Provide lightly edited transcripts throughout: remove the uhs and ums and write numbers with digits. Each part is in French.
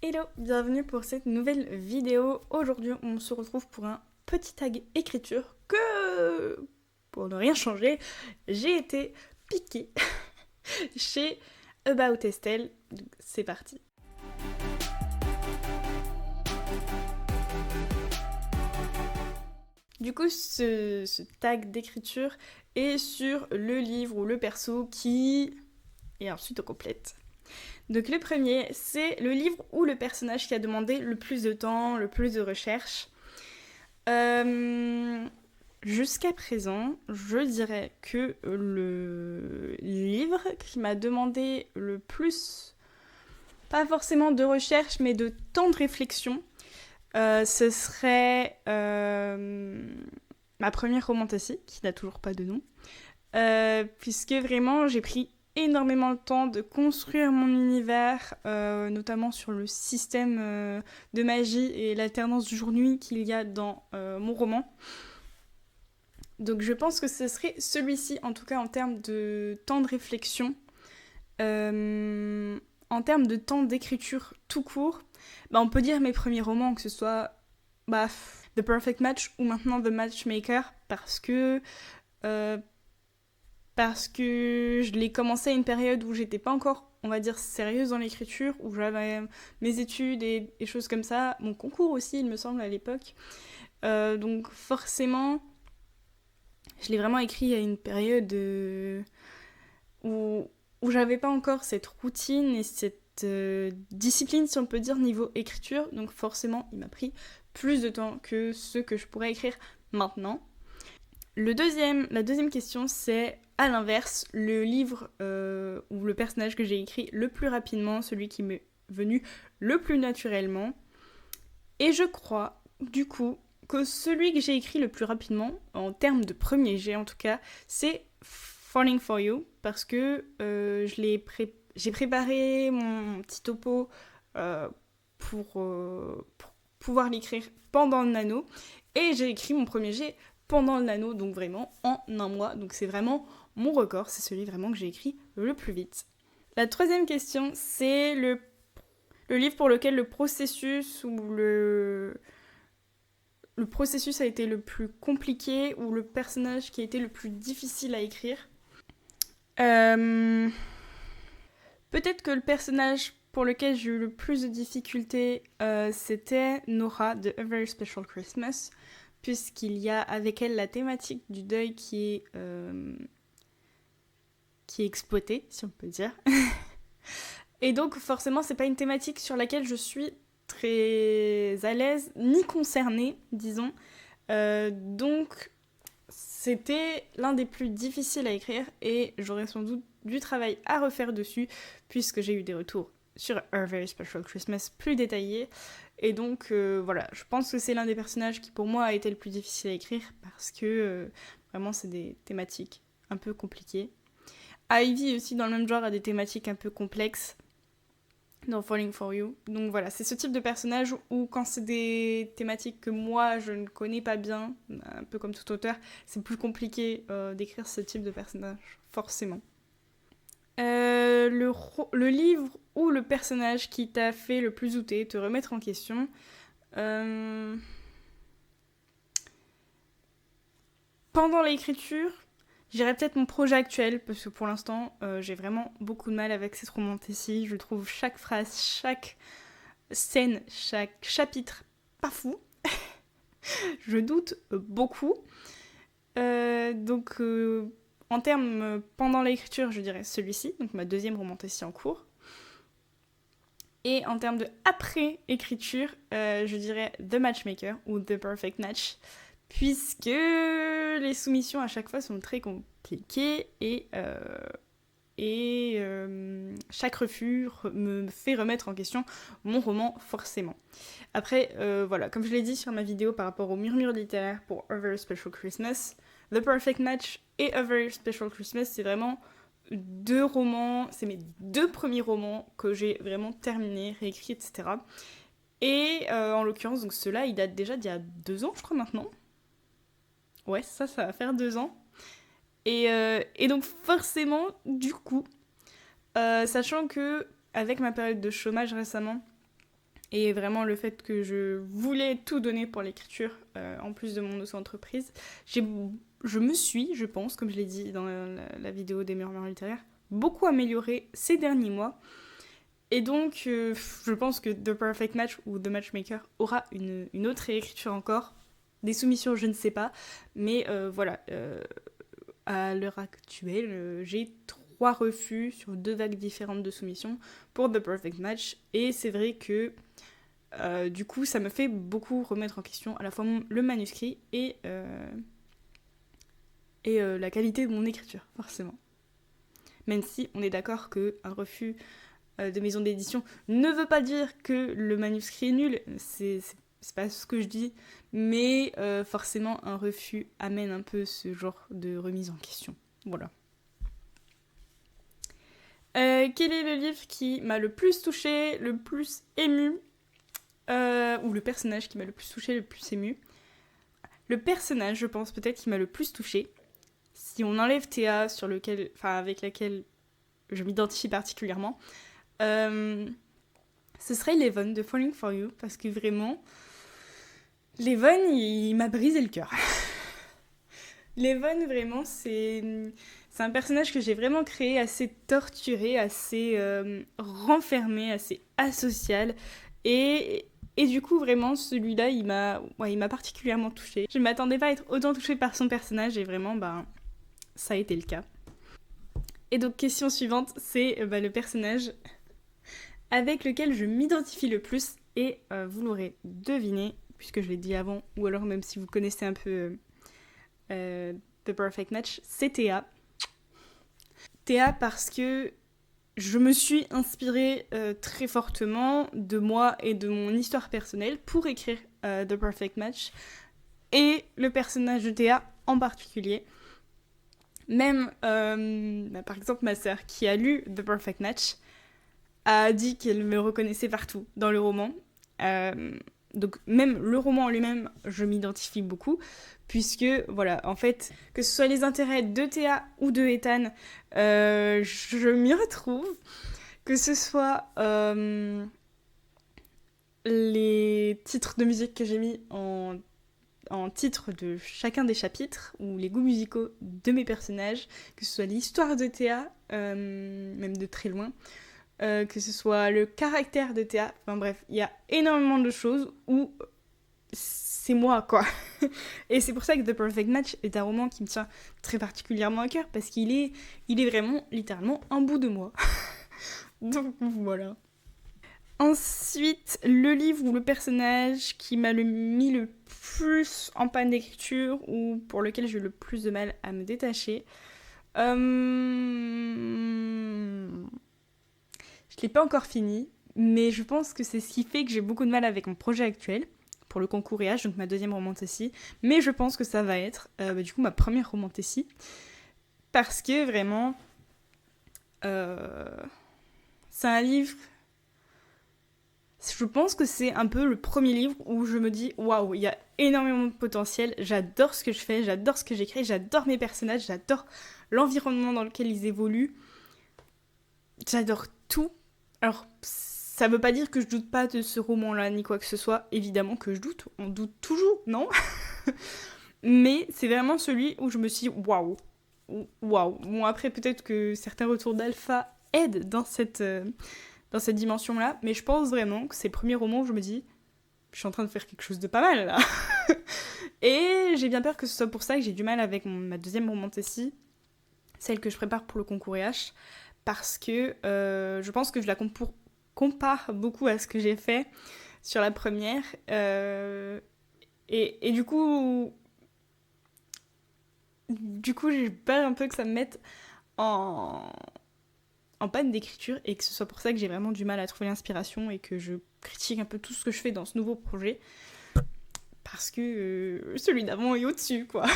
Hello, bienvenue pour cette nouvelle vidéo. Aujourd'hui, on se retrouve pour un petit tag écriture que, pour ne rien changer, j'ai été piquée chez About Estelle. Donc, c'est parti. Du coup, ce tag d'écriture est sur le livre ou le perso qui est ensuite au complète. Donc le premier, c'est le livre ou le personnage qui a demandé le plus de temps, le plus de recherche. Jusqu'à présent, je dirais que le livre qui m'a demandé le plus, pas forcément de recherche, mais de temps de réflexion, ce serait ma première romantasy, qui n'a toujours pas de nom, puisque vraiment j'ai pris énormément le temps de construire mon univers, notamment sur le système de magie et l'alternance du jour-nuit qu'il y a dans mon roman. Donc je pense que ce serait celui-ci, en tout cas en termes de temps de réflexion. En termes de temps d'écriture tout court, on peut dire mes premiers romans, que ce soit The Perfect Match ou maintenant The Matchmaker, parce que je l'ai commencé à une période où j'étais pas encore, on va dire, sérieuse dans l'écriture, où j'avais mes études et choses comme ça, mon concours aussi, il me semble, à l'époque. Donc forcément, je l'ai vraiment écrit à une période où j'avais pas encore cette routine et cette discipline, si on peut dire, niveau écriture. Donc forcément, il m'a pris plus de temps que ce que je pourrais écrire maintenant. La deuxième question, c'est à l'inverse, le livre ou le personnage que j'ai écrit le plus rapidement, celui qui m'est venu le plus naturellement. Et je crois, du coup, que celui que j'ai écrit le plus rapidement, en termes de premier jet en tout cas, c'est Falling for You, parce que j'ai préparé mon petit topo pour pouvoir l'écrire pendant le nano, et j'ai écrit mon premier jet pendant le nano, donc vraiment en un mois. Donc c'est vraiment mon record, c'est celui vraiment que j'ai écrit le plus vite. La troisième question, c'est le livre pour lequel le processus processus a été le plus compliqué ou le personnage qui a été le plus difficile à écrire. Peut-être que le personnage pour lequel j'ai eu le plus de difficultés, c'était Nora de A Very Special Christmas, puisqu'il y a avec elle la thématique du deuil qui est exploitée, si on peut dire. Et donc forcément, c'est pas une thématique sur laquelle je suis très à l'aise, ni concernée, disons. Donc c'était l'un des plus difficiles à écrire et j'aurais sans doute du travail à refaire dessus, puisque j'ai eu des retours sur A Very Special Christmas plus détaillés. Et donc voilà, je pense que c'est l'un des personnages qui pour moi a été le plus difficile à écrire, parce que vraiment c'est des thématiques un peu compliquées. Ivy aussi dans le même genre a des thématiques un peu complexes dans Falling for You. Donc voilà, c'est ce type de personnage où quand c'est des thématiques que moi je ne connais pas bien, un peu comme tout auteur, c'est plus compliqué d'écrire ce type de personnage, forcément. Le livre ou le personnage qui t'a fait le plus douter, te remettre en question, pendant l'écriture, je dirais peut-être mon projet actuel, parce que pour l'instant, j'ai vraiment beaucoup de mal avec cette romantasy. Je trouve chaque phrase, chaque scène, chaque chapitre pas fou. Je doute beaucoup. Donc, en termes pendant l'écriture, je dirais celui-ci, donc ma deuxième romantasy en cours. Et en termes de après-écriture, je dirais The Matchmaker ou The Perfect Match, puisque les soumissions à chaque fois sont très compliquées et chaque refus me fait remettre en question mon roman, forcément. Après, voilà, comme je l'ai dit sur ma vidéo par rapport au murmure littéraire pour A Very Special Christmas, The Perfect Match et A Very Special Christmas, c'est vraiment deux romans, c'est mes deux premiers romans que j'ai vraiment terminés, réécrits, etc. Et en l'occurrence, donc ceux-là, ils datent déjà d'il y a 2 ans, je crois, maintenant. Ouais, ça va faire 2 ans. Et donc forcément, du coup, sachant que avec ma période de chômage récemment, Et vraiment le fait que je voulais tout donner pour l'écriture, en plus de mon auto-entreprise, je me suis, je pense, comme je l'ai dit dans la vidéo des murmures littéraires, beaucoup améliorée ces derniers mois. Et donc, je pense que The Perfect Match ou The Matchmaker aura une autre réécriture encore. Des soumissions, je ne sais pas. Mais voilà, à l'heure actuelle, j'ai 3 refus sur 2 vagues différentes de soumissions pour The Perfect Match. Et c'est vrai que du coup, ça me fait beaucoup remettre en question à la fois le manuscrit et la qualité de mon écriture, forcément. Même si on est d'accord qu'un refus de maison d'édition ne veut pas dire que le manuscrit est nul, c'est pas ce que je dis, mais forcément un refus amène un peu ce genre de remise en question. Voilà. Quel est le livre qui m'a le plus touchée, le plus ému, ou le personnage qui m'a le plus touchée, le plus ému? Le personnage, je pense peut-être, qui m'a le plus touchée, si on enlève Théa, avec laquelle je m'identifie particulièrement, ce serait Levon de Falling for You, parce que vraiment, Levon, il m'a brisé le cœur. Levon, vraiment, c'est un personnage que j'ai vraiment créé assez torturé, assez renfermé, assez asocial. Et du coup, vraiment, celui-là, il m'a particulièrement touchée. Je ne m'attendais pas à être autant touchée par son personnage, et vraiment, ça a été le cas. Et donc, question suivante, c'est le personnage avec lequel je m'identifie le plus. Et vous l'aurez deviné, puisque je l'ai dit avant, ou alors même si vous connaissez un peu The Perfect Match, c'est Théa. Théa parce que je me suis inspirée très fortement de moi et de mon histoire personnelle pour écrire The Perfect Match, et le personnage de Théa en particulier. Même, par exemple, ma sœur qui a lu The Perfect Match a dit qu'elle me reconnaissait partout dans le roman. Donc même le roman en lui-même, je m'identifie beaucoup, puisque, voilà, en fait, que ce soit les intérêts de Théa ou de Ethan, je m'y retrouve. Que ce soit les titres de musique que j'ai mis en titre de chacun des chapitres, ou les goûts musicaux de mes personnages, que ce soit l'histoire de Théa, même de très loin, que ce soit le caractère de Théa, enfin bref, il y a énormément de choses où c'est moi, quoi. Et c'est pour ça que The Perfect Match est un roman qui me tient très particulièrement à cœur, parce qu'il est vraiment, littéralement, un bout de moi. Donc voilà. Ensuite, le livre ou le personnage qui m'a mis le plus en panne d'écriture, ou pour lequel j'ai eu le plus de mal à me détacher. Je l'ai pas encore fini, mais je pense que c'est ce qui fait que j'ai beaucoup de mal avec mon projet actuel, pour le concours EH, donc ma deuxième romantasy. Mais je pense que ça va être, du coup, ma première romantasy. Parce que, vraiment, c'est un livre... Je pense que c'est un peu le premier livre où je me dis waouh, il y a énormément de potentiel, j'adore ce que je fais, j'adore ce que j'écris, j'adore mes personnages, j'adore l'environnement dans lequel ils évoluent, j'adore tout. Alors, ça veut pas dire que je doute pas de ce roman-là ni quoi que ce soit, évidemment que je doute, on doute toujours, non? Mais c'est vraiment celui où je me suis dit waouh, waouh. Bon, après, peut-être que certains retours d'alpha aident dans cette dimension-là, mais je pense vraiment que c'est le premier roman où je me dis je suis en train de faire quelque chose de pas mal, là. Et j'ai bien peur que ce soit pour ça que j'ai du mal avec ma deuxième romantasy, celle que je prépare pour le concours EH, parce que je pense que je la compare beaucoup à ce que j'ai fait sur la première, et du coup j'ai peur un peu que ça me mette en panne d'écriture, et que ce soit pour ça que j'ai vraiment du mal à trouver l'inspiration et que je critique un peu tout ce que je fais dans ce nouveau projet, parce que celui d'avant est au-dessus, quoi.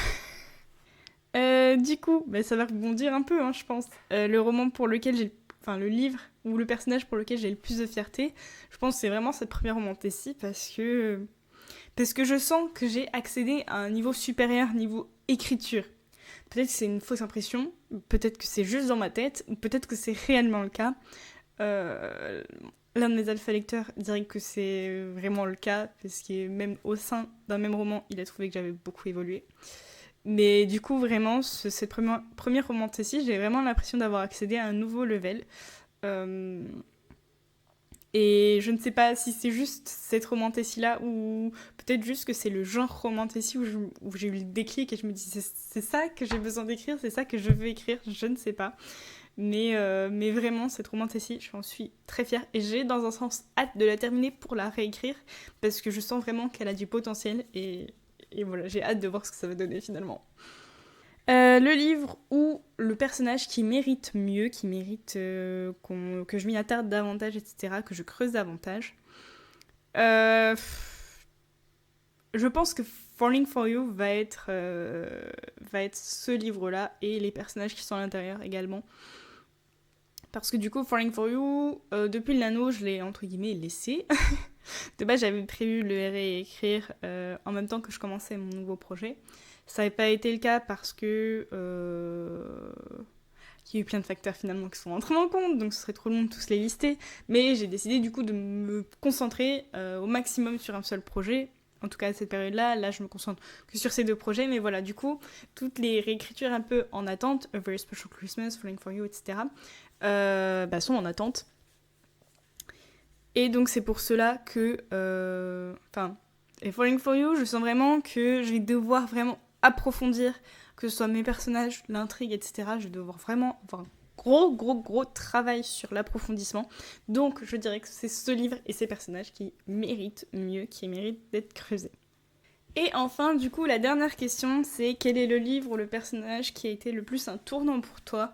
Du coup, ça va rebondir un peu, hein, je pense. Le roman pour lequel le livre ou le personnage pour lequel j'ai le plus de fierté, je pense que c'est vraiment cette première romantasy, parce que je sens que j'ai accédé à un niveau supérieur, niveau écriture. Peut-être que c'est une fausse impression, peut-être que c'est juste dans ma tête, ou peut-être que c'est réellement le cas. L'un de mes alpha lecteurs dirait que c'est vraiment le cas, parce que même au sein d'un même roman, il a trouvé que j'avais beaucoup évolué. Mais du coup, vraiment, cette première romantasy, j'ai vraiment l'impression d'avoir accédé à un nouveau level. Euh, et je ne sais pas si c'est juste cette romantasy-là, ou peut-être juste que c'est le genre romantasy où j'ai eu le déclic et je me dis c'est ça que j'ai besoin d'écrire, c'est ça que je veux écrire, je ne sais pas. Mais vraiment, cette romantasy, j'en suis très fière. Et j'ai, dans un sens, hâte de la terminer pour la réécrire, parce que je sens vraiment qu'elle a du potentiel. Et voilà, j'ai hâte de voir ce que ça va donner finalement. Le livre où le personnage qui mérite mieux, qui mérite que je m'y attarde davantage, etc., que je creuse davantage. Euh, je pense que Falling for You va être ce livre-là, et les personnages qui sont à l'intérieur également. Parce que du coup, Falling for You, depuis le nano, je l'ai entre guillemets laissé. De base, j'avais prévu le réécrire en même temps que je commençais mon nouveau projet. Ça n'avait pas été le cas parce que il y a eu plein de facteurs finalement qui sont entrés en compte, donc ce serait trop long de tous les lister. Mais j'ai décidé du coup de me concentrer au maximum sur un seul projet. En tout cas à cette période-là, là je me concentre que sur ces deux projets, mais voilà, du coup, toutes les réécritures un peu en attente, A Very Special Christmas, Falling for You, etc., sont en attente. Et donc c'est pour cela que... et Falling for You, je sens vraiment que je vais devoir vraiment approfondir, que ce soit mes personnages, l'intrigue, etc. Je vais devoir vraiment avoir un gros travail sur l'approfondissement. Donc je dirais que c'est ce livre et ces personnages qui méritent mieux, qui méritent d'être creusés. Et enfin, du coup, la dernière question, c'est quel est le livre ou le personnage qui a été le plus un tournant pour toi ?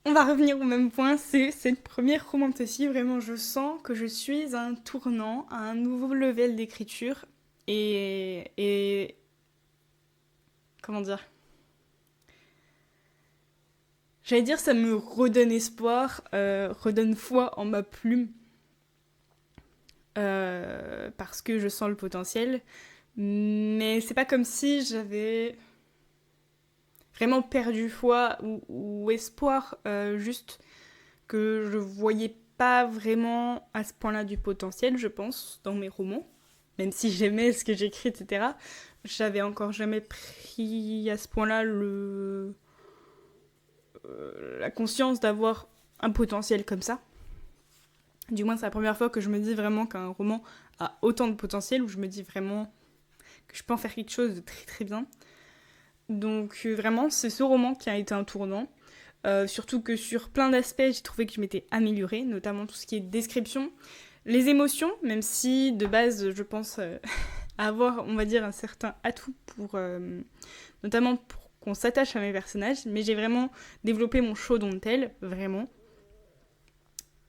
On va revenir au même point, c'est cette première romantasy. Vraiment, je sens que je suis à un tournant, à un nouveau level d'écriture. Et comment dire, j'allais dire, ça me redonne espoir, redonne foi en ma plume. Parce que je sens le potentiel. Mais c'est pas comme si j'avais vraiment perdu foi ou espoir, juste que je voyais pas vraiment à ce point-là du potentiel, je pense, dans mes romans. Même si j'aimais ce que j'écris, etc., j'avais encore jamais pris à ce point-là la conscience d'avoir un potentiel comme ça. Du moins, c'est la première fois que je me dis vraiment qu'un roman a autant de potentiel, où je me dis vraiment que je peux en faire quelque chose de très très bien. Donc vraiment, c'est ce roman qui a été un tournant. Surtout que sur plein d'aspects, j'ai trouvé que je m'étais améliorée, notamment tout ce qui est description. Les émotions, même si de base, je pense avoir, on va dire, un certain atout pour, notamment pour qu'on s'attache à mes personnages, mais j'ai vraiment développé mon show don't tell, vraiment.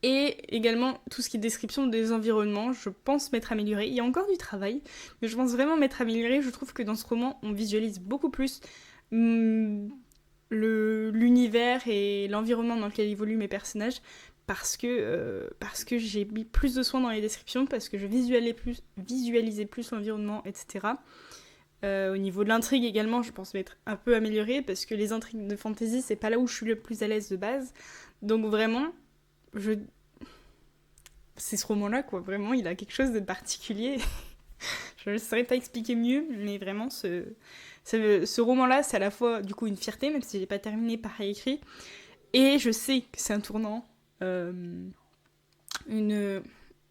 Et également tout ce qui est description des environnements, je pense m'être améliorée. Il y a encore du travail, mais je pense vraiment m'être améliorée. Je trouve que dans ce roman, on visualise beaucoup plus l'univers et l'environnement dans lequel évoluent mes personnages, parce que j'ai mis plus de soin dans les descriptions, parce que je visualisais plus l'environnement, etc. Au niveau de l'intrigue également, je pense m'être un peu améliorée, parce que les intrigues de fantasy, c'est pas là où je suis le plus à l'aise de base. Donc vraiment, c'est ce roman-là, quoi. Vraiment, il a quelque chose de particulier. Je ne saurais pas expliquer mieux, mais vraiment, ce roman-là, c'est à la fois, du coup, une fierté, même si j'ai pas terminé par écrit. Et je sais que c'est un tournant. Une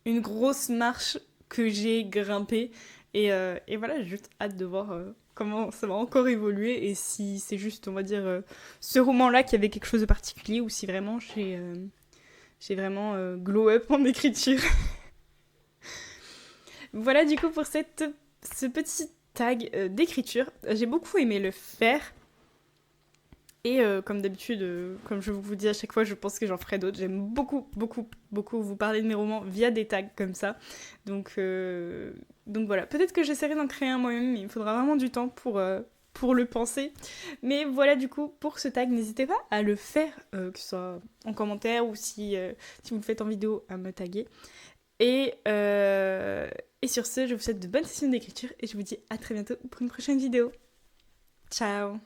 grosse marche que j'ai grimpée. Et voilà, j'ai juste hâte de voir comment ça va encore évoluer. Et si c'est juste, on va dire, ce roman-là qui avait quelque chose de particulier, ou si vraiment j'ai vraiment glow up en écriture. Voilà du coup pour ce petit tag d'écriture. J'ai beaucoup aimé le faire. Et comme d'habitude, comme je vous dis à chaque fois, je pense que j'en ferai d'autres. J'aime beaucoup vous parler de mes romans via des tags comme ça. Donc voilà, peut-être que j'essaierai d'en créer un moi-même, mais il me faudra vraiment du temps pour le penser. Mais voilà du coup pour ce tag, n'hésitez pas à le faire, que ce soit en commentaire ou si vous le faites en vidéo, à me taguer. Et sur ce, je vous souhaite de bonnes sessions d'écriture et je vous dis à très bientôt pour une prochaine vidéo. Ciao!